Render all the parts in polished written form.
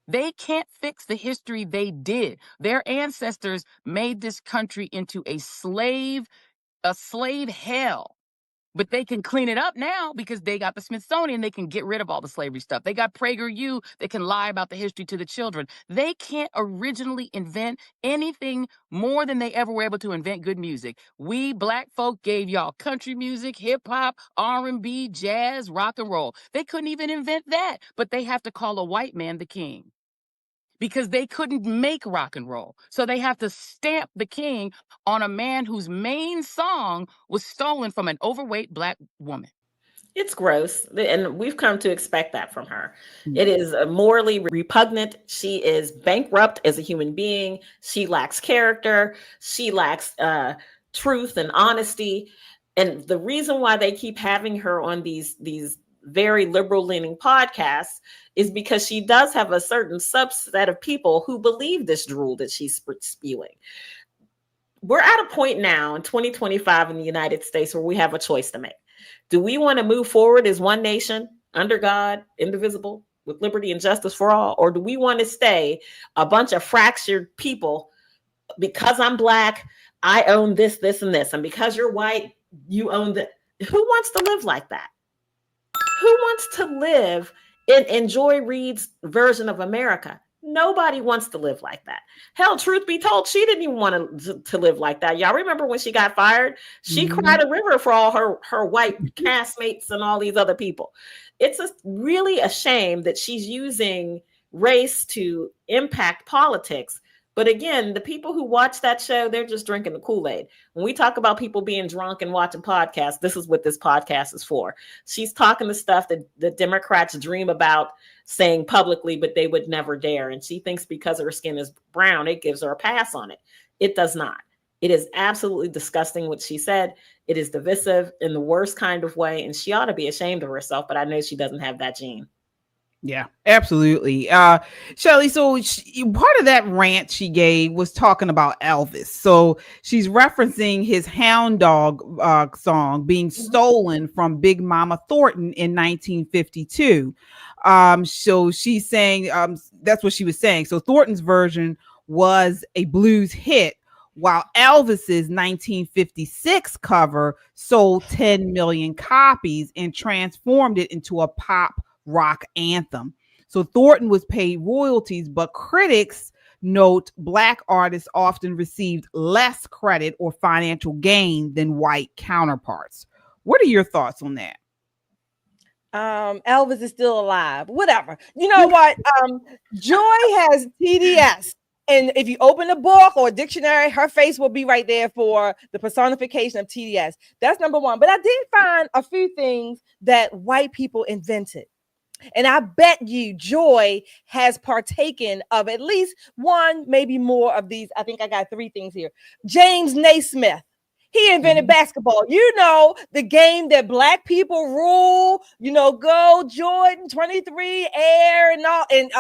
They can't fix the history they did. Their ancestors made this country into a slave hell. But they can clean it up now because they got the Smithsonian. They can get rid of all the slavery stuff. They got PragerU. They can lie about the history to the children. They can't originally invent anything more than they ever were able to invent good music. We black folk gave y'all country music, hip hop, R&B, jazz, rock and roll. They couldn't even invent that, but they have to call a white man the king because they couldn't make rock and roll. So they have to stamp the king on a man whose main song was stolen from an overweight black woman. It's gross, and we've come to expect that from her. It is morally repugnant. She is bankrupt as a human being. She lacks character. She lacks truth and honesty. And the reason why they keep having her on these very liberal-leaning podcasts is because she does have a certain subset of people who believe this drool that she's spewing. We're at a point now in 2025 in the United States where we have a choice to make. Do we want to move forward as one nation, under God, indivisible, with liberty and justice for all? Or do we want to stay a bunch of fractured people? Because I'm black, I own this, this, and this. And because you're white, you own that. Who wants to live like that? Who wants to live in Joy Reid's version of America? Nobody wants to live like that. Hell, truth be told, she didn't even want to live like that. Y'all remember when she got fired? She cried a river for all her white castmates and all these other people. It's really a shame that she's using race to impact politics. But again, the people who watch that show, they're just drinking the Kool-Aid. When we talk about people being drunk and watching podcasts, this is what this podcast is for. She's talking the stuff that the Democrats dream about saying publicly, but they would never dare. And she thinks because her skin is brown, it gives her a pass on it. It does not. It is absolutely disgusting what she said. It is divisive in the worst kind of way. And she ought to be ashamed of herself, but I know she doesn't have that gene. Yeah, absolutely. Shelley, so part of that rant she gave was talking about Elvis. So she's referencing his Hound Dog song being stolen from Big Mama Thornton in 1952. So she's saying that's what she was saying. So Thornton's version was a blues hit, while Elvis's 1956 cover sold 10 million copies and transformed it into a pop rock anthem. So Thornton was paid royalties, but critics note black artists often received less credit or financial gain than white counterparts. What are your thoughts on that? Elvis is still alive. Whatever. You know what? Joy has TDS. And if you open a book or a dictionary, her face will be right there for the personification of TDS. That's number one. But I did find a few things that white people invented. And I bet you Joy has partaken of at least one, maybe more of these. I think I got three things here. James Naismith. He invented basketball. You know, the game that black people rule, you know, go Jordan 23 air and all, and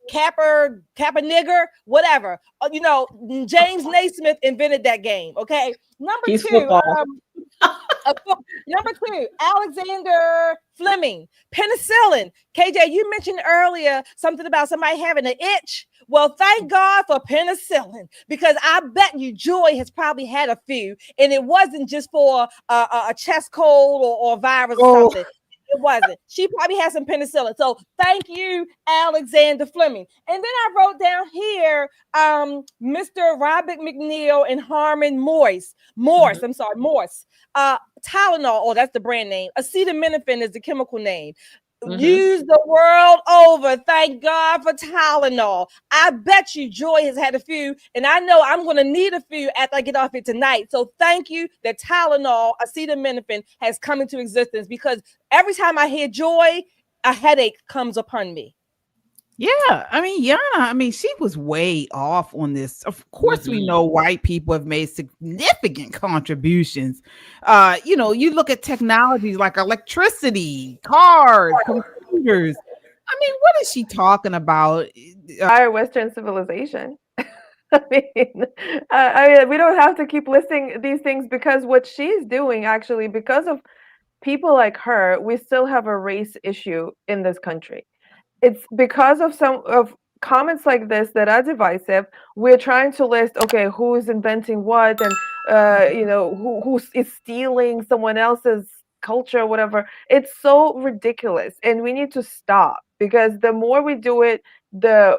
Kappa nigger, whatever. You know, James Naismith invented that game. Okay. Number two, Alexander Fleming, penicillin. KJ, you mentioned earlier something about somebody having an itch. Well, thank God for penicillin, because I bet you Joy has probably had a few, and it wasn't just for a chest cold or virus or something. It wasn't. She probably had some penicillin. So thank you, Alexander Fleming. And then I wrote down here, Mr. Robert McNeil and Harmon Morse. Tylenol, oh, that's the brand name. Acetaminophen is the chemical name. Used the world over. Thank God for Tylenol. I bet you Joy has had a few, and I know I'm going to need a few after I get off it tonight. So thank you that Tylenol, acetaminophen, has come into existence, because every time I hear Joy, a headache comes upon me. Yeah, I mean, Yana, she was way off on this. Of course, we know white people have made significant contributions. You look at technologies like electricity, cars, computers. What is she talking about? Our Western civilization. We don't have to keep listing these things, because what she's doing, actually, because of people like her, we still have a race issue in this country. It's because of some of comments like this that are divisive, we're trying to list, okay, who is inventing what, and who is stealing someone else's culture or whatever. It's so ridiculous, and we need to stop, because the more we do it, the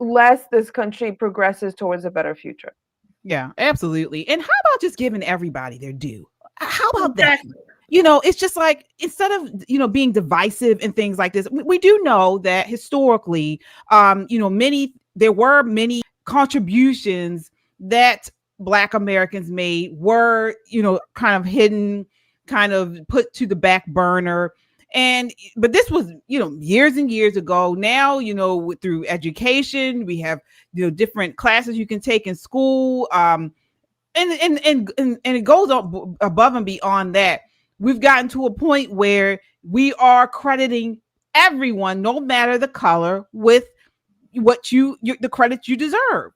less this country progresses towards a better future. Yeah, absolutely. And how about just giving everybody their due? How about Exactly. that? It's just like, instead of, being divisive and things like this, we do know that historically, there were many contributions that Black Americans made were, kind of hidden, kind of put to the back burner. But this was, years and years ago. Now, through education, we have, different classes you can take in school. And it goes up above and beyond that. We've gotten to a point where we are crediting everyone, no matter the color, with the credit you deserve.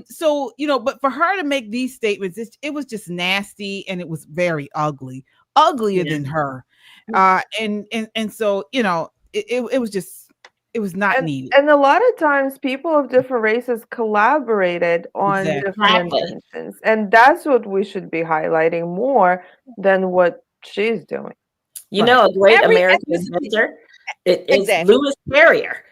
So, but for her to make these statements, it was just nasty, and it was very uglier than her. And so, it was just, it was not needed. And a lot of times people of different races collaborated on different inventions. And that's what we should be highlighting more than what she's doing. A great American inventor is Louis Carrier,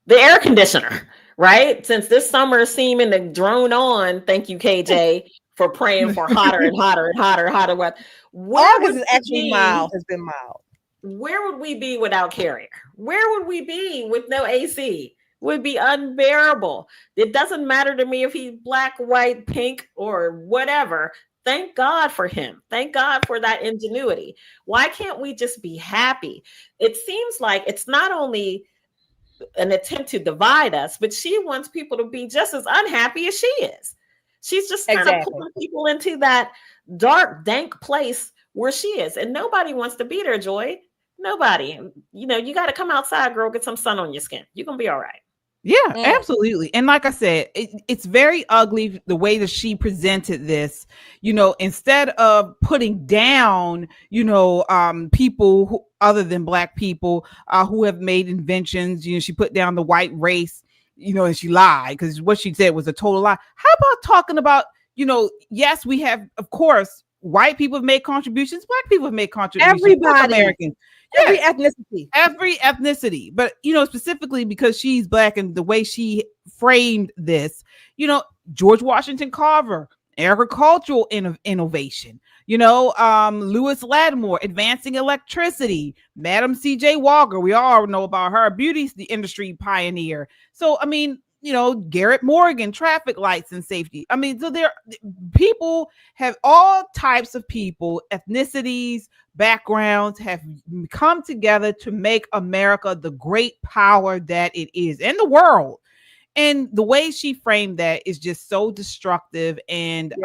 the air conditioner, right? Since this summer is seeming to drone on, thank you, KJ, for praying for hotter and hotter and hotter weather. August is actually mild, has been mild. Where would we be without Carrier? Where would we be with no AC? It would be unbearable. It doesn't matter to me if he's black, white, pink, or whatever. Thank God for him. Thank God for that ingenuity. Why can't we just be happy? It seems like it's not only an attempt to divide us, but she wants people to be just as unhappy as she is. She's just kind of pulling people into that dark, dank place where she is. And nobody wants to be there, Joy. Nobody. You got to come outside, girl, get some sun on your skin. You're going to be all right. Yeah, absolutely. And like I said, it's very ugly the way that she presented this. Instead of putting down, people who, other than Black people, who have made inventions, she put down the white race, and she lied, because what she said was a total lie. How about talking about, yes, we have, of course, white people have made contributions, Black people have made contributions. Everybody. Americans. Every ethnicity. But, specifically because she's Black and the way she framed this, George Washington Carver, agricultural innovation, Lewis Lattimore, advancing electricity, Madam C.J. Walker, we all know about her, beauty industry pioneer. So, Garrett Morgan, traffic lights and safety. So people have all types of people, ethnicities, backgrounds have come together to make America the great power that it is in the world. And the way she framed that is just so destructive and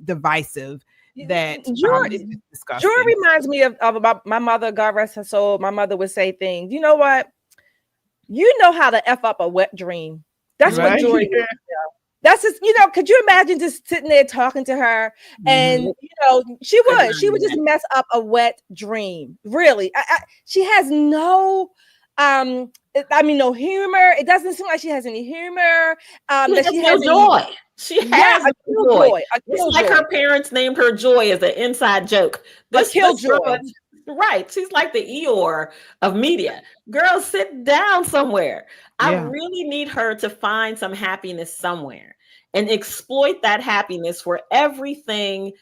divisive that Joy reminds me of about my mother, God rest her soul. My mother would say things. You know what? You know how to F up a wet dream. That's what Joy did. That's just, could you imagine just sitting there talking to her, and she would just mess up a wet dream. Really, she has no, no humor. It doesn't seem like she has any humor. She has no joy. She has a joy. It's like her parents named her Joy as an inside joke. This killjoy. Right. She's like the Eeyore of media. Girl, sit down somewhere. I really need her to find some happiness somewhere and exploit that happiness for everything.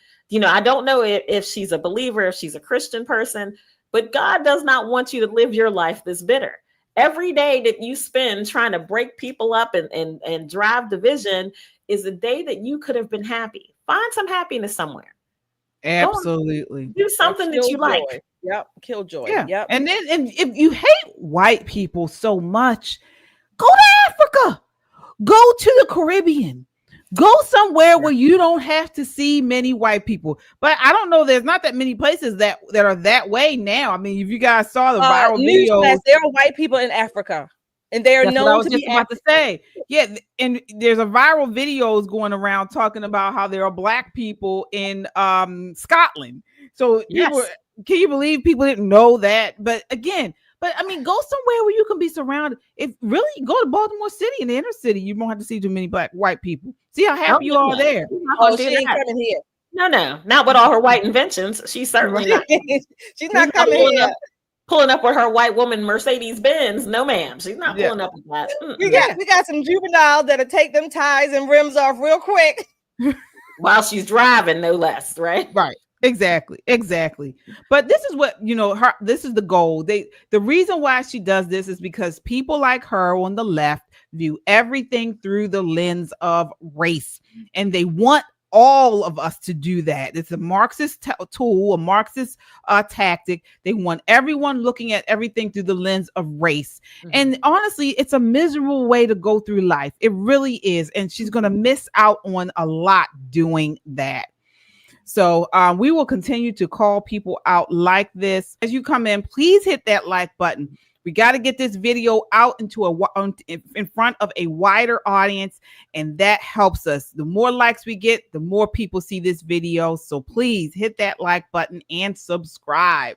I don't know if she's a believer, if she's a Christian person, but God does not want you to live your life this bitter. Every day that you spend trying to break people up and drive division is a day that you could have been happy. Find some happiness somewhere. Absolutely. Do something that you like. Yep. Killjoy. Yeah. Yep. And then if you hate white people so much, go to Africa, go to the Caribbean, go somewhere where you don't have to see many white people. But I don't know, there's not that many places that are that way now. If you guys saw the viral videos, there are white people in Africa. And they are known to be about to say. Yeah, and there's a viral videos going around talking about how there are Black people in Scotland. So can you believe people didn't know that? But again, But I mean, go somewhere where you can be surrounded. If really you go to Baltimore City in the inner city, you won't have to see too many white people. See how happy you are there. Oh, she ain't coming here. No, not with all her white inventions. She's certainly not. She's not coming here. Pulling up with her white woman Mercedes Benz. No, ma'am. She's not pulling up with that. We got some juveniles that'll take them ties and rims off real quick. While she's driving, no less, right? Right. Exactly. But this is what, this is the goal. The reason why she does this is because people like her on the left view everything through the lens of race, and they want all of us to do that. It's a Marxist tool, a Marxist tactic. They want everyone looking at everything through the lens of race. Mm-hmm. And honestly, it's a miserable way to go through life. It really is. And she's going to miss out on a lot doing that. So we will continue to call people out like this. As you come in, please hit that like button. We got to get this video out in front of a wider audience, and that helps us. The more likes we get, the more people see this video. So please hit that like button and subscribe.